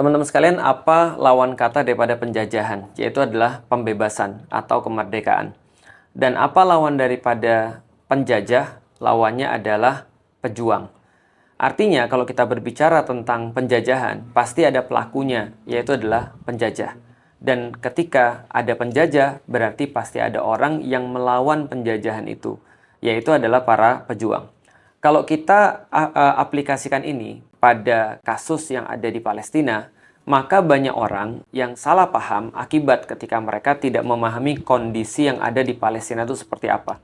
Teman-teman sekalian, apa lawan kata daripada penjajahan? Yaitu adalah pembebasan atau kemerdekaan. Dan apa lawan daripada penjajah? Lawannya adalah pejuang. Artinya, kalau kita berbicara tentang penjajahan, pasti ada pelakunya, yaitu adalah penjajah. Dan ketika ada penjajah, berarti pasti ada orang yang melawan penjajahan itu, yaitu adalah para pejuang. Kalau kita aplikasikan ini pada kasus yang ada di Palestina, maka banyak orang yang salah paham akibat ketika mereka tidak memahami kondisi yang ada di Palestina itu seperti apa.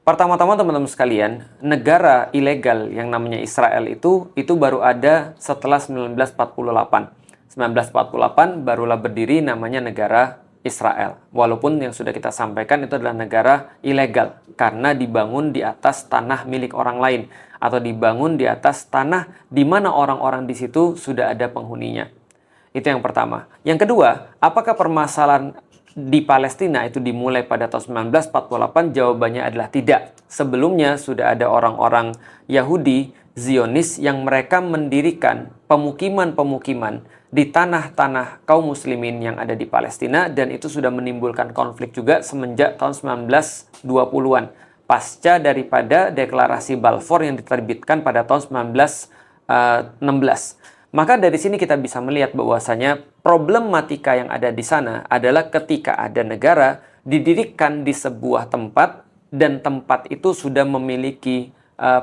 Pertama-tama teman-teman sekalian, negara ilegal yang namanya Israel itu baru ada setelah 1948. 1948 barulah berdiri namanya negara Israel. Walaupun yang sudah kita sampaikan itu adalah negara ilegal karena dibangun di atas tanah milik orang lain atau dibangun di atas tanah di mana orang-orang di situ sudah ada penghuninya. Itu yang pertama. Yang kedua, apakah permasalahan di Palestina itu dimulai pada tahun 1948? Jawabannya adalah tidak. Sebelumnya sudah ada orang-orang Yahudi, Zionis yang mereka mendirikan pemukiman-pemukiman di tanah-tanah kaum muslimin yang ada di Palestina, dan itu sudah menimbulkan konflik juga semenjak tahun 1920-an. Pasca daripada deklarasi Balfour yang diterbitkan pada tahun 1916. Maka dari sini kita bisa melihat bahwasanya problematika yang ada di sana adalah ketika ada negara didirikan di sebuah tempat dan tempat itu sudah memiliki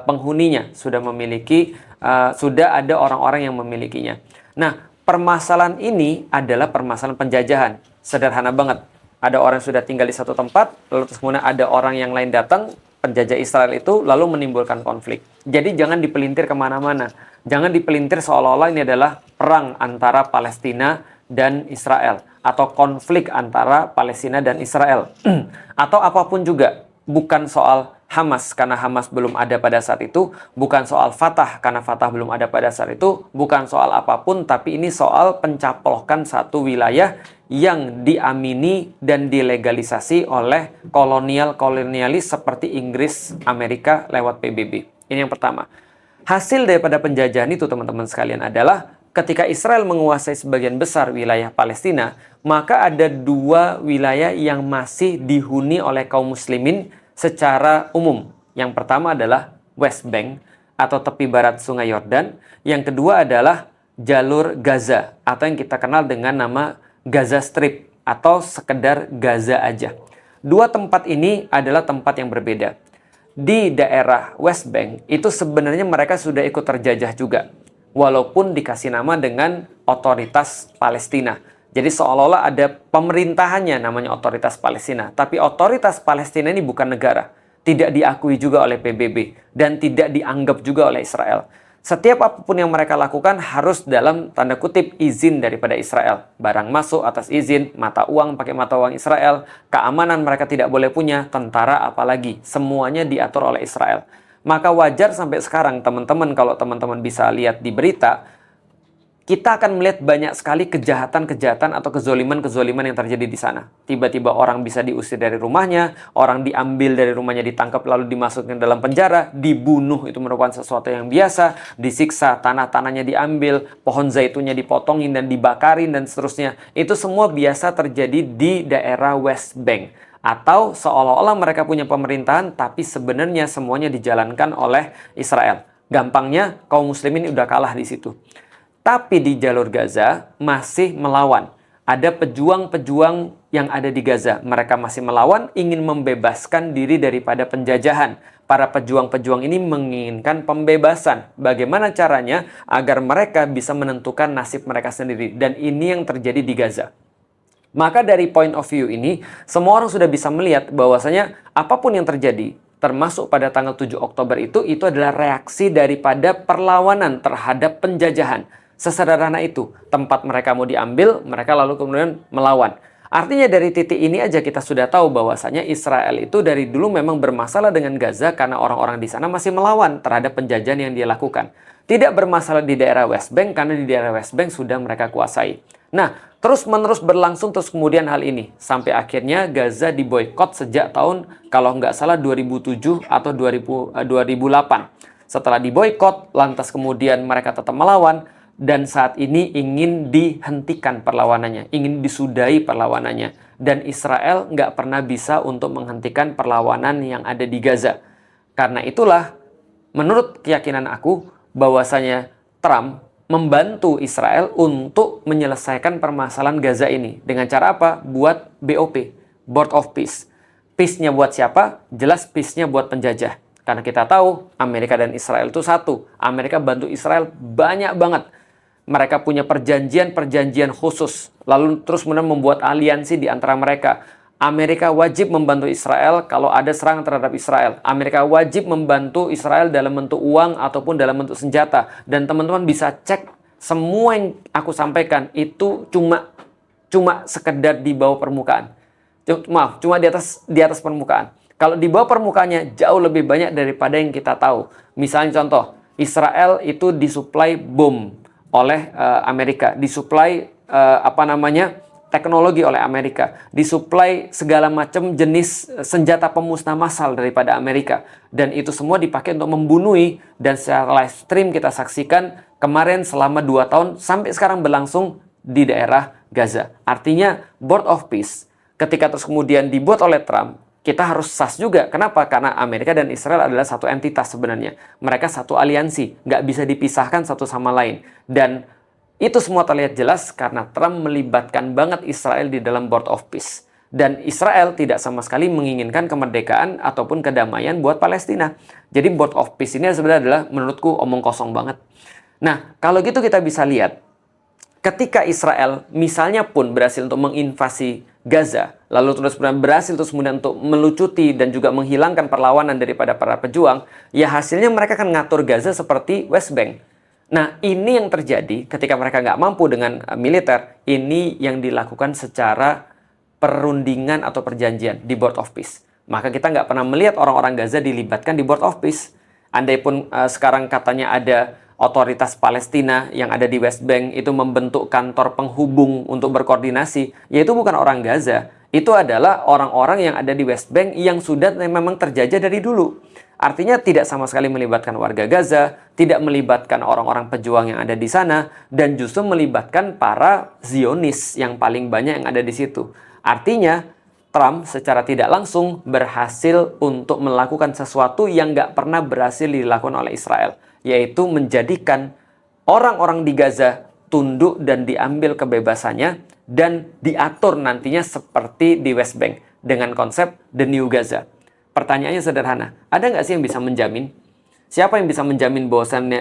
penghuninya, sudah ada orang-orang yang memilikinya. Nah, permasalahan ini adalah permasalahan penjajahan. Sederhana banget. Ada orang yang sudah tinggal di satu tempat, lalu terus kemudian ada orang yang lain datang, penjajah Israel itu, lalu menimbulkan konflik. Jadi jangan dipelintir kemana-mana. Jangan dipelintir seolah-olah ini adalah perang antara Palestina dan Israel. Atau konflik antara Palestina dan Israel. Atau apapun juga. Bukan soal Hamas karena Hamas belum ada pada saat itu. Bukan soal Fatah karena Fatah belum ada pada saat itu. Bukan soal apapun, tapi ini soal pencaplokan satu wilayah yang diamini dan dilegalisasi oleh kolonialis seperti Inggris, Amerika lewat PBB. Ini yang pertama. Hasil daripada penjajahan itu teman-teman sekalian adalah ketika Israel menguasai sebagian besar wilayah Palestina, maka ada dua wilayah yang masih dihuni oleh kaum muslimin secara umum. Yang pertama adalah West Bank atau tepi barat Sungai Yordan. Yang kedua adalah jalur Gaza atau yang kita kenal dengan nama Gaza Strip atau sekedar Gaza aja. Dua tempat ini adalah tempat yang berbeda. Di daerah West Bank itu sebenarnya mereka sudah ikut terjajah juga. Walaupun dikasih nama dengan otoritas Palestina. Jadi seolah-olah ada pemerintahannya namanya otoritas Palestina. Tapi otoritas Palestina ini bukan negara. Tidak diakui juga oleh PBB. Dan tidak dianggap juga oleh Israel. Setiap apapun yang mereka lakukan harus dalam tanda kutip izin daripada Israel. Barang masuk atas izin, mata uang pakai mata uang Israel, keamanan mereka tidak boleh punya, tentara apalagi. Semuanya diatur oleh Israel. Maka wajar sampai sekarang teman-teman, kalau teman-teman bisa lihat di berita, kita akan melihat banyak sekali kejahatan-kejahatan atau kezoliman-kezoliman yang terjadi di sana. Tiba-tiba orang bisa diusir dari rumahnya, orang diambil dari rumahnya, ditangkap lalu dimasukkan dalam penjara, dibunuh itu merupakan sesuatu yang biasa, disiksa, tanah-tanahnya diambil, pohon zaitunnya dipotongin dan dibakarin dan seterusnya. Itu semua biasa terjadi di daerah West Bank. Atau seolah-olah mereka punya pemerintahan, tapi sebenarnya semuanya dijalankan oleh Israel. Gampangnya kaum muslimin udah kalah di situ. Tapi di jalur Gaza masih melawan. Ada pejuang-pejuang yang ada di Gaza. Mereka masih melawan, ingin membebaskan diri daripada penjajahan. Para pejuang-pejuang ini menginginkan pembebasan. Bagaimana caranya agar mereka bisa menentukan nasib mereka sendiri. Dan ini yang terjadi di Gaza. Maka dari point of view ini, semua orang sudah bisa melihat bahwasanya apapun yang terjadi, termasuk pada tanggal 7 Oktober itu adalah reaksi daripada perlawanan terhadap penjajahan. Sesederhana itu, tempat mereka mau diambil, mereka lalu kemudian melawan. Artinya dari titik ini aja kita sudah tahu bahwasanya Israel itu dari dulu memang bermasalah dengan Gaza karena orang-orang di sana masih melawan terhadap penjajahan yang dia lakukan. Tidak bermasalah di daerah West Bank karena di daerah West Bank sudah mereka kuasai. Nah, terus-menerus berlangsung terus kemudian hal ini. Sampai akhirnya Gaza diboikot sejak tahun, kalau nggak salah 2007 atau 2008. Setelah diboikot, lantas kemudian mereka tetap melawan. dan saat ini ingin dihentikan perlawanannya, ingin disudahi perlawanannya. Dan Israel nggak pernah bisa untuk menghentikan perlawanan yang ada di Gaza. Karena itulah, menurut keyakinan aku, bahwasanya Trump membantu Israel untuk menyelesaikan permasalahan Gaza ini. Dengan cara apa? Buat BOP, Board of Peace. Peace-nya buat siapa? Jelas peace-nya buat penjajah. Karena kita tahu Amerika dan Israel itu satu. Amerika bantu Israel banyak banget. Mereka punya perjanjian-perjanjian khusus. Lalu terus membuat aliansi di antara mereka. Amerika wajib membantu Israel kalau ada serangan terhadap Israel. Amerika wajib membantu Israel dalam bentuk uang ataupun dalam bentuk senjata. Dan teman-teman bisa cek semua yang aku sampaikan itu cuma sekedar di bawah permukaan. Cuma di atas permukaan. Kalau di bawah permukaannya jauh lebih banyak daripada yang kita tahu. Misalnya contoh, Israel itu disuplai bom oleh Amerika, disuplai teknologi oleh Amerika, disuplai segala macam jenis senjata pemusnah massal daripada Amerika, dan itu semua dipakai untuk membunuhi. Dan secara live stream kita saksikan kemarin selama 2 tahun sampai sekarang berlangsung di daerah Gaza. Artinya Board of Peace ketika terus kemudian dibuat oleh Trump, kita harus sas juga. Kenapa? Karena Amerika dan Israel adalah satu entitas sebenarnya. Mereka satu aliansi, nggak bisa dipisahkan satu sama lain. Dan itu semua terlihat jelas karena Trump melibatkan banget Israel di dalam Board of Peace. Dan Israel tidak sama sekali menginginkan kemerdekaan ataupun kedamaian buat Palestina. Jadi Board of Peace ini sebenarnya adalah menurutku omong kosong banget. Nah, kalau gitu kita bisa lihat, ketika Israel misalnya pun berhasil untuk menginvasi Gaza, lalu terus berhasil terus kemudian untuk melucuti dan juga menghilangkan perlawanan daripada para pejuang, ya hasilnya mereka akan ngatur Gaza seperti West Bank. Nah, ini yang terjadi ketika mereka nggak mampu dengan militer. Ini yang dilakukan secara perundingan atau perjanjian di Board of Peace. Maka kita nggak pernah melihat orang-orang Gaza dilibatkan di Board of Peace. Andai pun sekarang katanya ada otoritas Palestina yang ada di West Bank itu membentuk kantor penghubung untuk berkoordinasi, yaitu bukan orang Gaza. Itu adalah orang-orang yang ada di West Bank yang sudah memang terjajah dari dulu. Artinya tidak sama sekali melibatkan warga Gaza, tidak melibatkan orang-orang pejuang yang ada di sana, dan justru melibatkan para Zionis yang paling banyak yang ada di situ. Artinya, Trump secara tidak langsung berhasil untuk melakukan sesuatu yang nggak pernah berhasil dilakukan oleh Israel, yaitu menjadikan orang-orang di Gaza tunduk dan diambil kebebasannya dan diatur nantinya seperti di West Bank dengan konsep The New Gaza. Pertanyaannya sederhana, ada nggak sih yang bisa menjamin? Siapa yang bisa menjamin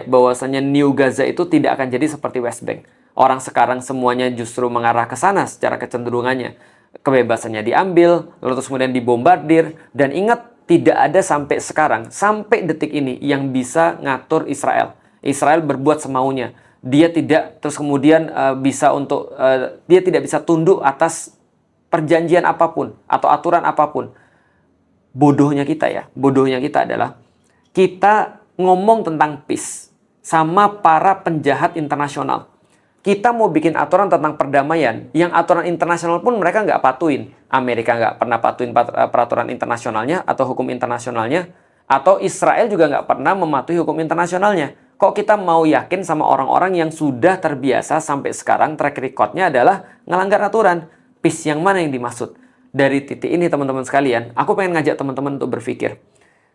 bahwasannya New Gaza itu tidak akan jadi seperti West Bank? Orang sekarang semuanya justru mengarah ke sana secara kecenderungannya. Kebebasannya diambil, lalu terus kemudian dibombardir, dan ingat, tidak ada sampai sekarang, sampai detik ini yang bisa ngatur Israel. Israel berbuat semaunya. Dia tidak terus kemudian dia tidak bisa tunduk atas perjanjian apapun atau aturan apapun. Bodohnya kita adalah kita ngomong tentang peace sama para penjahat internasional. Kita mau bikin aturan tentang perdamaian, yang aturan internasional pun mereka nggak patuhin. Amerika nggak pernah patuhin peraturan internasionalnya atau hukum internasionalnya, atau Israel juga nggak pernah mematuhi hukum internasionalnya. Kok kita mau yakin sama orang-orang yang sudah terbiasa sampai sekarang track record-nya adalah ngelanggar aturan? Peace yang mana yang dimaksud? Dari titik ini teman-teman sekalian, aku pengen ngajak teman-teman untuk berpikir.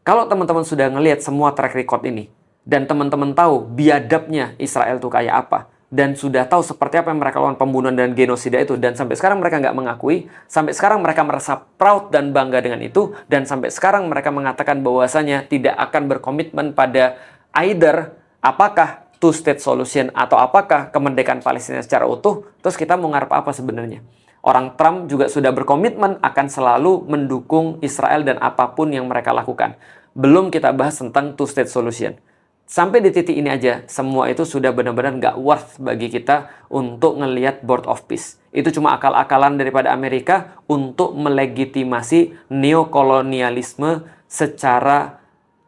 Kalau teman-teman sudah ngelihat semua track record ini, dan teman-teman tahu biadabnya Israel itu kayak apa, dan sudah tahu seperti apa yang mereka lakukan pembunuhan dan genosida itu, dan sampai sekarang mereka nggak mengakui, sampai sekarang mereka merasa proud dan bangga dengan itu, dan sampai sekarang mereka mengatakan bahwasanya tidak akan berkomitmen pada either apakah two-state solution atau apakah kemerdekaan Palestina secara utuh. Terus kita mau ngarep apa sebenarnya? Orang Trump juga sudah berkomitmen akan selalu mendukung Israel dan apapun yang mereka lakukan. Belum kita bahas tentang two-state solution. Sampai di titik ini aja, semua itu sudah benar-benar nggak worth bagi kita untuk ngelihat Board of Peace. Itu cuma akal-akalan daripada Amerika untuk melegitimasi neokolonialisme secara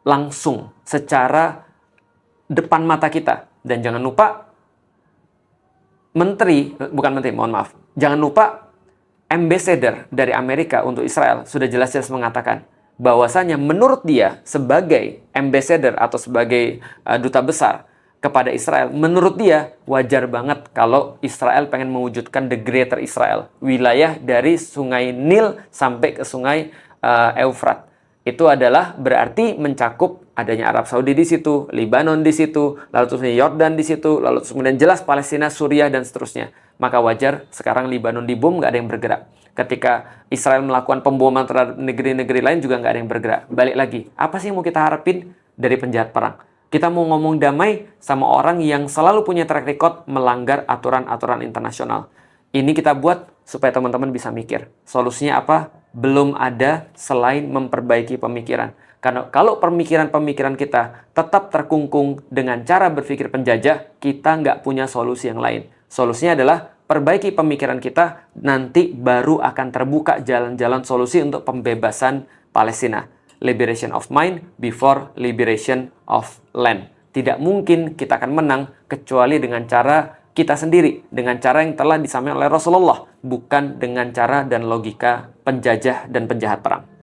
langsung, secara depan mata kita. Dan jangan lupa, jangan lupa ambassador dari Amerika untuk Israel sudah jelas-jelas mengatakan bahwasanya menurut dia sebagai ambassador atau sebagai duta besar, kepada Israel. Menurut dia, wajar banget kalau Israel pengen mewujudkan the Greater Israel. Wilayah dari sungai Nil sampai ke sungai Eufrat. Itu adalah berarti mencakup adanya Arab Saudi di situ, Lebanon di situ, lalu terus Yordan di situ, lalu terus kemudian jelas Palestina, Suriah, dan seterusnya. Maka wajar sekarang Lebanon dibom, nggak ada yang bergerak. Ketika Israel melakukan pemboman terhadap negeri-negeri lain juga nggak ada yang bergerak. Balik lagi, apa sih yang mau kita harapin dari penjahat perang? Kita mau ngomong damai sama orang yang selalu punya track record melanggar aturan-aturan internasional. Ini kita buat supaya teman-teman bisa mikir. Solusinya apa? Belum ada selain memperbaiki pemikiran. Karena kalau pemikiran-pemikiran kita tetap terkungkung dengan cara berpikir penjajah, kita nggak punya solusi yang lain. Solusinya adalah perbaiki pemikiran kita, nanti baru akan terbuka jalan-jalan solusi untuk pembebasan Palestina. Liberation of mind before liberation of land. Tidak mungkin kita akan menang kecuali dengan cara kita sendiri, dengan cara yang telah disampaikan oleh Rasulullah, bukan dengan cara dan logika penjajah dan penjahat perang.